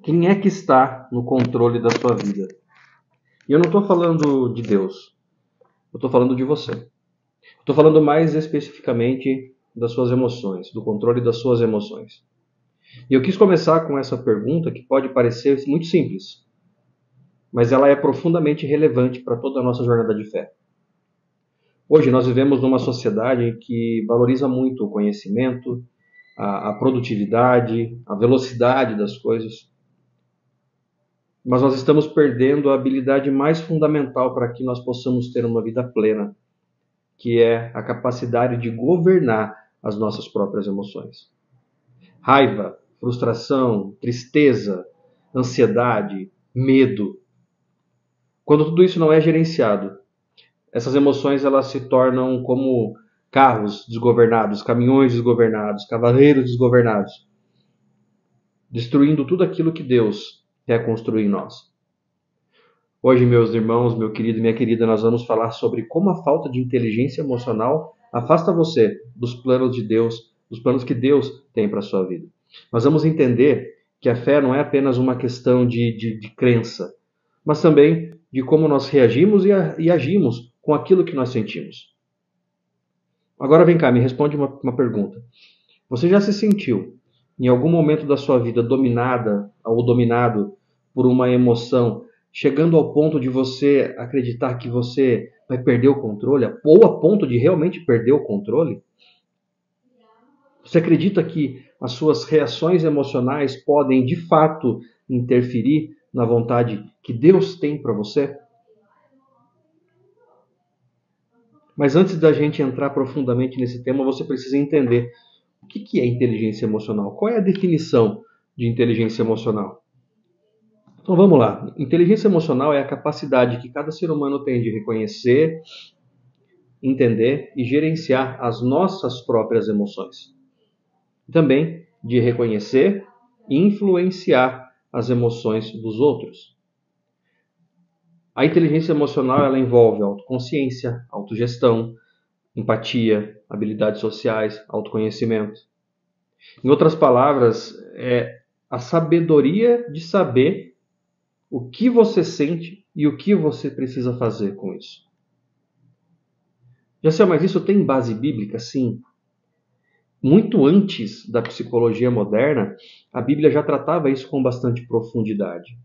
Quem é que está no controle da sua vida? E eu não estou falando de Deus, eu estou falando de você. Estou falando mais especificamente das suas emoções, do controle das suas emoções. E eu quis começar com essa pergunta que pode parecer muito simples, mas ela é profundamente relevante para toda a nossa jornada de fé. Hoje nós vivemos numa sociedade que valoriza muito o conhecimento, a produtividade, a velocidade das coisas. Mas nós estamos perdendo a habilidade mais fundamental para que nós possamos ter uma vida plena, que é a capacidade de governar as nossas próprias emoções. Raiva, frustração, tristeza, ansiedade, medo. Quando tudo isso não é gerenciado, essas emoções elas se tornam como carros desgovernados, caminhões desgovernados, cavaleiros desgovernados, destruindo tudo aquilo que Deus quer construir em nós. Hoje, meus irmãos, meu querido e minha querida, nós vamos falar sobre como a falta de inteligência emocional afasta você dos planos de Deus, dos planos que Deus tem para a sua vida. Nós vamos entender que a fé não é apenas uma questão de crença, mas também de como nós reagimos e agimos com aquilo que nós sentimos. Agora vem cá, me responde uma pergunta. Você já se sentiu, em algum momento da sua vida, dominada ou dominado por uma emoção, chegando ao ponto de você acreditar que você vai perder o controle, ou a ponto de realmente perder o controle? Você acredita que as suas reações emocionais podem, de fato, interferir na vontade que Deus tem para você? Mas antes da gente entrar profundamente nesse tema, você precisa entender o que é inteligência emocional. Qual é a definição de inteligência emocional? Então vamos lá. Inteligência emocional é a capacidade que cada ser humano tem de reconhecer, entender e gerenciar as nossas próprias emoções. Também de reconhecer e influenciar as emoções dos outros. A inteligência emocional ela envolve autoconsciência, autogestão, empatia, habilidades sociais, autoconhecimento. Em outras palavras, é a sabedoria de saber o que você sente e o que você precisa fazer com isso. Já sei, mas isso tem base bíblica? Sim. Muito antes da psicologia moderna, a Bíblia já tratava isso com bastante profundidade.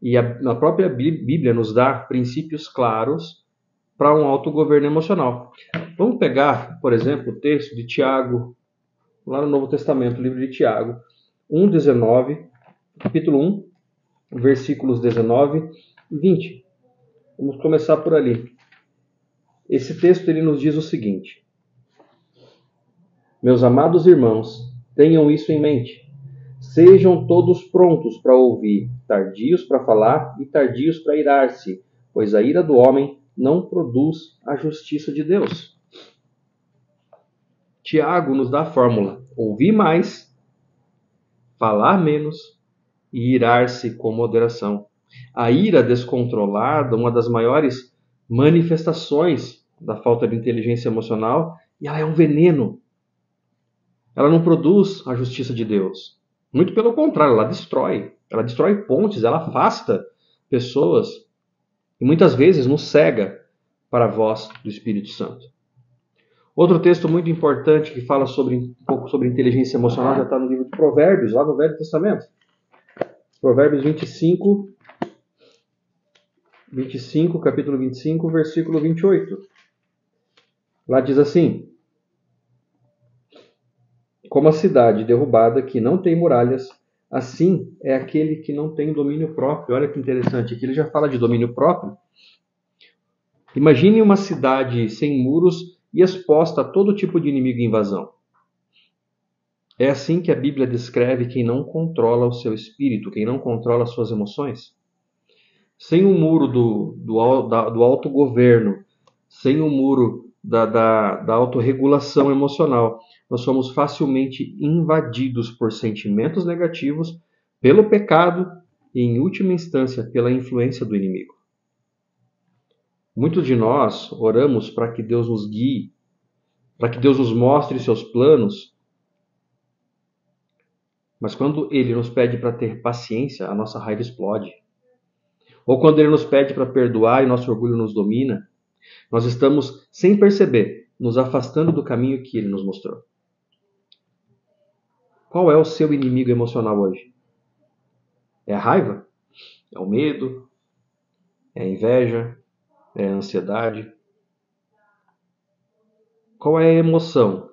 E a própria Bíblia nos dá princípios claros para um autogoverno emocional. Vamos pegar, por exemplo, o texto de Tiago, lá no Novo Testamento, o livro de Tiago, 1:19, capítulo 1, versículos 19 e 20. Vamos começar por ali. Esse texto ele nos diz o seguinte: Meus amados irmãos, tenham isso em mente. Sejam todos prontos para ouvir, tardios para falar e tardios para irar-se, pois a ira do homem não produz a justiça de Deus. Tiago nos dá a fórmula: ouvir mais, falar menos e irar-se com moderação. A ira descontrolada, uma das maiores manifestações da falta de inteligência emocional, e ela é um veneno. Ela não produz a justiça de Deus. Muito pelo contrário, ela destrói. Ela destrói pontes, ela afasta pessoas e muitas vezes nos cega para a voz do Espírito Santo. Outro texto muito importante que fala um pouco sobre inteligência emocional já está no livro de Provérbios, lá no Velho Testamento. Provérbios 25, capítulo 25, versículo 28. Lá diz assim: Como a cidade derrubada que não tem muralhas, assim é aquele que não tem domínio próprio. Olha que interessante, aqui ele já fala de domínio próprio. Imagine uma cidade sem muros e exposta a todo tipo de inimigo e invasão. É assim que a Bíblia descreve quem não controla o seu espírito, quem não controla as suas emoções. Sem o muro do autogoverno, sem o muro da autorregulação emocional, nós somos facilmente invadidos por sentimentos negativos, pelo pecado e, em última instância, pela influência do inimigo. Muitos de nós oramos para que Deus nos guie, para que Deus nos mostre seus planos, Mas quando Ele nos pede para ter paciência, a nossa raiva explode. Ou quando Ele nos pede para perdoar e nosso orgulho nos domina, nós estamos, sem perceber, nos afastando do caminho que Ele nos mostrou. Qual é o seu inimigo emocional hoje? É a raiva? É o medo? É a inveja? É a ansiedade? Qual é a emoção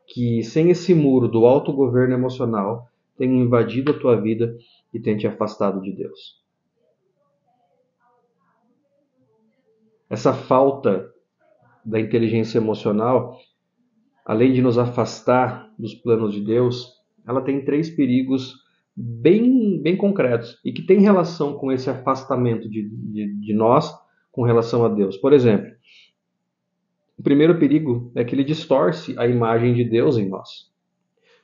que, sem esse muro do autogoverno emocional, tem invadido a tua vida e tem te afastado de Deus? Essa falta da inteligência emocional, além de nos afastar dos planos de Deus, ela tem 3 perigos bem concretos e que tem relação com esse afastamento de nós com relação a Deus. Por exemplo, o primeiro perigo é que ele distorce a imagem de Deus em nós.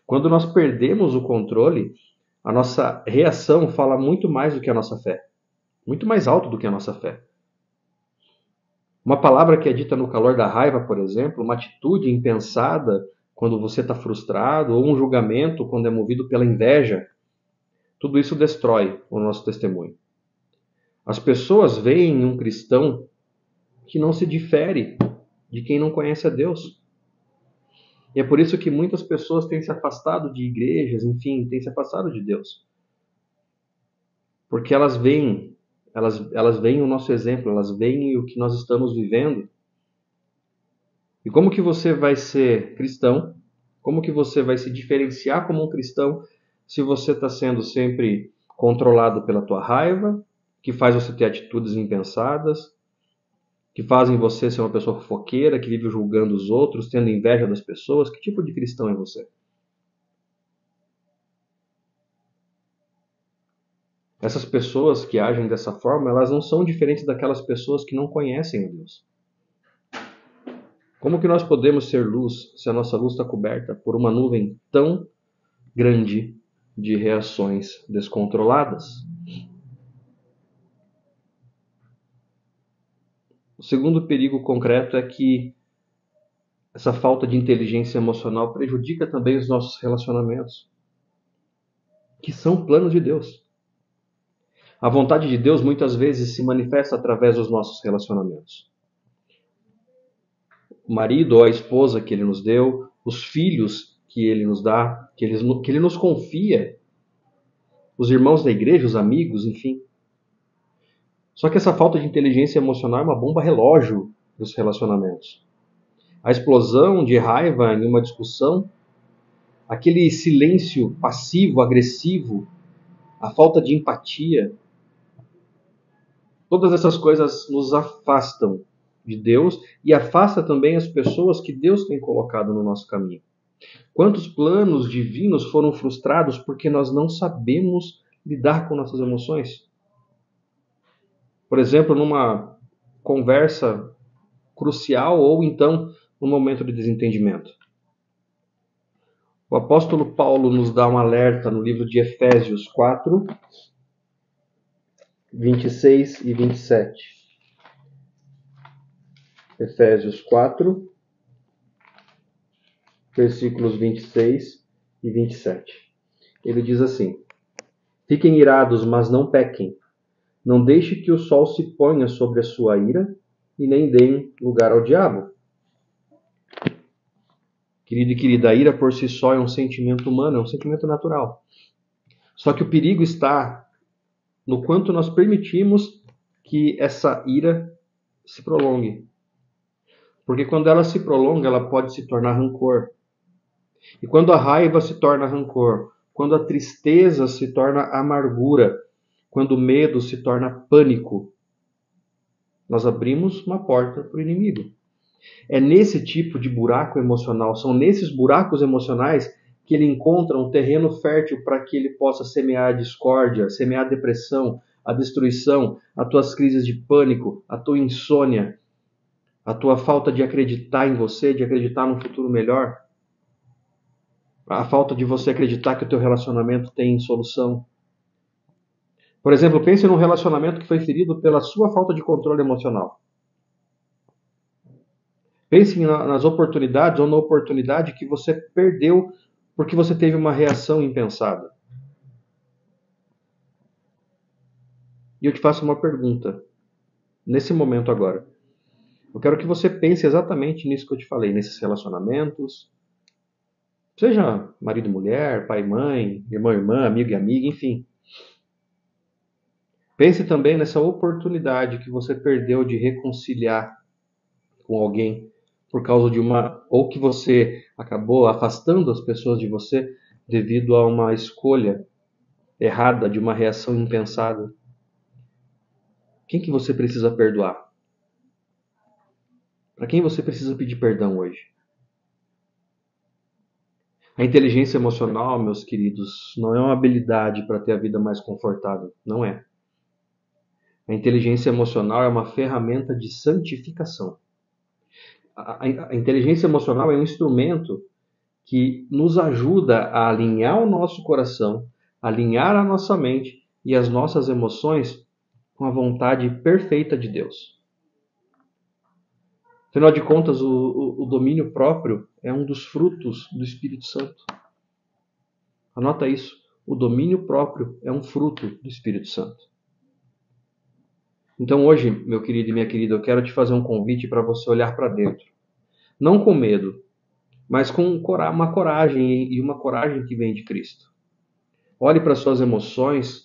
Quando nós perdemos o controle, a nossa reação fala muito mais do que a nossa fé. Muito mais alto do que a nossa fé. Uma palavra que é dita no calor da raiva, por exemplo, uma atitude impensada quando você está frustrado, ou um julgamento quando é movido pela inveja, tudo isso destrói o nosso testemunho. As pessoas veem um cristão que não se difere de quem não conhece a Deus. E é por isso que muitas pessoas têm se afastado de igrejas, enfim, têm se afastado de Deus. Porque elas veem o nosso exemplo, elas veem o que nós estamos vivendo. E como que você vai ser cristão? Como que você vai se diferenciar como um cristão se você está sendo sempre controlado pela tua raiva, que faz você ter atitudes impensadas, que fazem você ser uma pessoa fofoqueira, que vive julgando os outros, tendo inveja das pessoas? Que tipo de cristão é você? Essas pessoas que agem dessa forma, elas não são diferentes daquelas pessoas que não conhecem a Deus. Como que nós podemos ser luz se a nossa luz está coberta por uma nuvem tão grande de reações descontroladas? O segundo perigo concreto é que essa falta de inteligência emocional prejudica também os nossos relacionamentos, que são planos de Deus. A vontade de Deus muitas vezes se manifesta através dos nossos relacionamentos. O marido ou a esposa que Ele nos deu, os filhos que Ele nos dá, que Ele nos confia, os irmãos da igreja, os amigos, enfim. Só que essa falta de inteligência emocional é uma bomba relógio dos relacionamentos. A explosão de raiva em uma discussão, aquele silêncio passivo, agressivo, a falta de empatia, todas essas coisas nos afastam de Deus e afasta também as pessoas que Deus tem colocado no nosso caminho. Quantos planos divinos foram frustrados porque nós não sabemos lidar com nossas emoções? Por exemplo, numa conversa crucial ou então num momento de desentendimento. O apóstolo Paulo nos dá um alerta no livro de Efésios 4, 26 e 27. Efésios 4, versículos 26 e 27. Ele diz assim: Fiquem irados, mas não pequem. Não deixe que o sol se ponha sobre a sua ira e nem deem lugar ao diabo. Querido e querida, a ira por si só é um sentimento humano, é um sentimento natural. Só que o perigo está no quanto nós permitimos que essa ira se prolongue. Porque quando ela se prolonga, ela pode se tornar rancor. E quando a raiva se torna rancor, quando a tristeza se torna amargura, quando o medo se torna pânico, nós abrimos uma porta para o inimigo. É nesse tipo de buraco emocional, são nesses buracos emocionais que ele encontra um terreno fértil para que ele possa semear a discórdia, semear a depressão, a destruição, as tuas crises de pânico, a tua insônia, a tua falta de acreditar em você, de acreditar num futuro melhor, a falta de você acreditar que o teu relacionamento tem solução. Por exemplo, pense num relacionamento que foi ferido pela sua falta de controle emocional. Pense nas oportunidades ou na oportunidade que você perdeu porque você teve uma reação impensada. E eu te faço uma pergunta, nesse momento agora. Eu quero que você pense exatamente nisso que eu te falei, nesses relacionamentos, seja marido e mulher, pai e mãe, irmão e irmã, amigo e amiga, enfim. Pense também nessa oportunidade que você perdeu de reconciliar com alguém por causa de ou que você acabou afastando as pessoas de você devido a uma escolha errada, de uma reação impensada. Quem que você precisa perdoar? Para quem você precisa pedir perdão hoje? A inteligência emocional, meus queridos, não é uma habilidade para ter a vida mais confortável. Não é. A inteligência emocional é uma ferramenta de santificação. A inteligência emocional é um instrumento que nos ajuda a alinhar o nosso coração, alinhar a nossa mente e as nossas emoções com a vontade perfeita de Deus. Afinal de contas, o domínio próprio é um dos frutos do Espírito Santo. Anota isso. O domínio próprio é um fruto do Espírito Santo. Então hoje, meu querido e minha querida, eu quero te fazer um convite para você olhar para dentro. Não com medo, mas com uma coragem, e uma coragem que vem de Cristo. Olhe para suas emoções,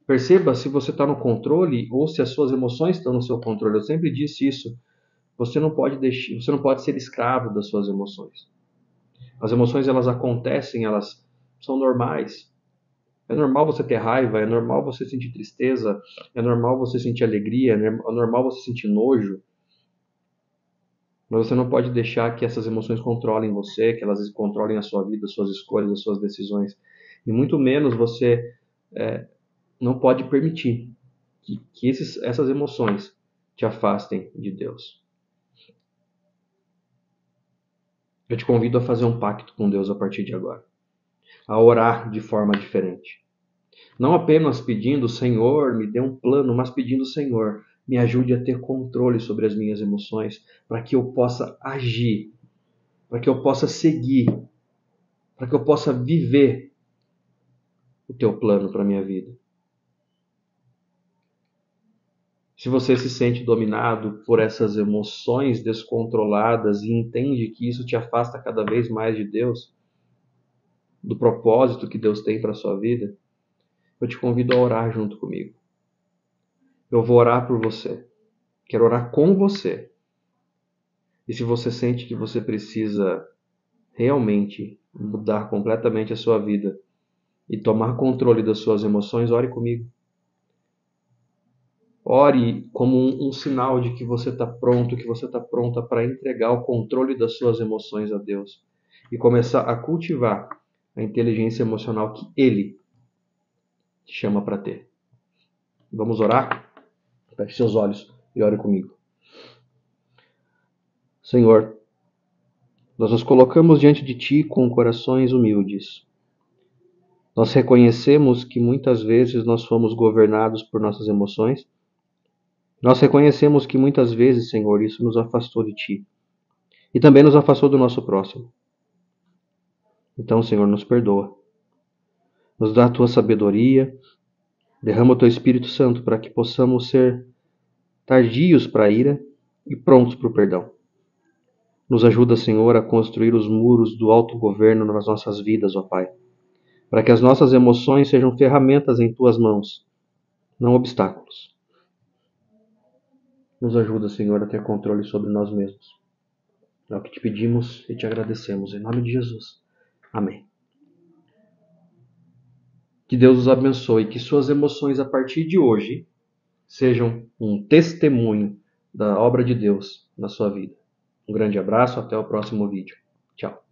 perceba se você está no controle ou se as suas emoções estão no seu controle. Eu sempre disse isso. Você não pode ser escravo das suas emoções. As emoções, elas acontecem, elas são normais. É normal você ter raiva, é normal você sentir tristeza, é normal você sentir alegria, é normal você sentir nojo. Mas você não pode deixar que essas emoções controlem você, que elas controlem a sua vida, as suas escolhas, as suas decisões. E muito menos você não pode permitir que essas emoções te afastem de Deus. Eu te convido a fazer um pacto com Deus a partir de agora. A orar de forma diferente. Não apenas pedindo, Senhor, me dê um plano, mas pedindo, Senhor, me ajude a ter controle sobre as minhas emoções, para que eu possa agir, para que eu possa seguir, para que eu possa viver o teu plano para a minha vida. Se você se sente dominado por essas emoções descontroladas e entende que isso te afasta cada vez mais de Deus, do propósito que Deus tem para a sua vida, eu te convido a orar junto comigo. Eu vou orar por você. Quero orar com você. E se você sente que você precisa realmente mudar completamente a sua vida e tomar controle das suas emoções, ore comigo. Ore como um sinal de que você está pronto, que você está pronta para entregar o controle das suas emoções a Deus e começar a cultivar a inteligência emocional que Ele te chama para ter. Vamos orar? Feche seus olhos e ore comigo. Senhor, nós nos colocamos diante de Ti com corações humildes. Nós reconhecemos que muitas vezes nós fomos governados por nossas emoções. Nós reconhecemos que muitas vezes, Senhor, isso nos afastou de Ti e também nos afastou do nosso próximo. Então, Senhor, nos perdoa. Nos dá a Tua sabedoria, derrama o Teu Espírito Santo para que possamos ser tardios para a ira e prontos para o perdão. Nos ajuda, Senhor, a construir os muros do autogoverno nas nossas vidas, ó Pai, para que as nossas emoções sejam ferramentas em Tuas mãos, não obstáculos. Nos ajuda, Senhor, a ter controle sobre nós mesmos. É o que te pedimos e te agradecemos. Em nome de Jesus. Amém. Que Deus os abençoe, que suas emoções a partir de hoje sejam um testemunho da obra de Deus na sua vida. Um grande abraço, até o próximo vídeo. Tchau.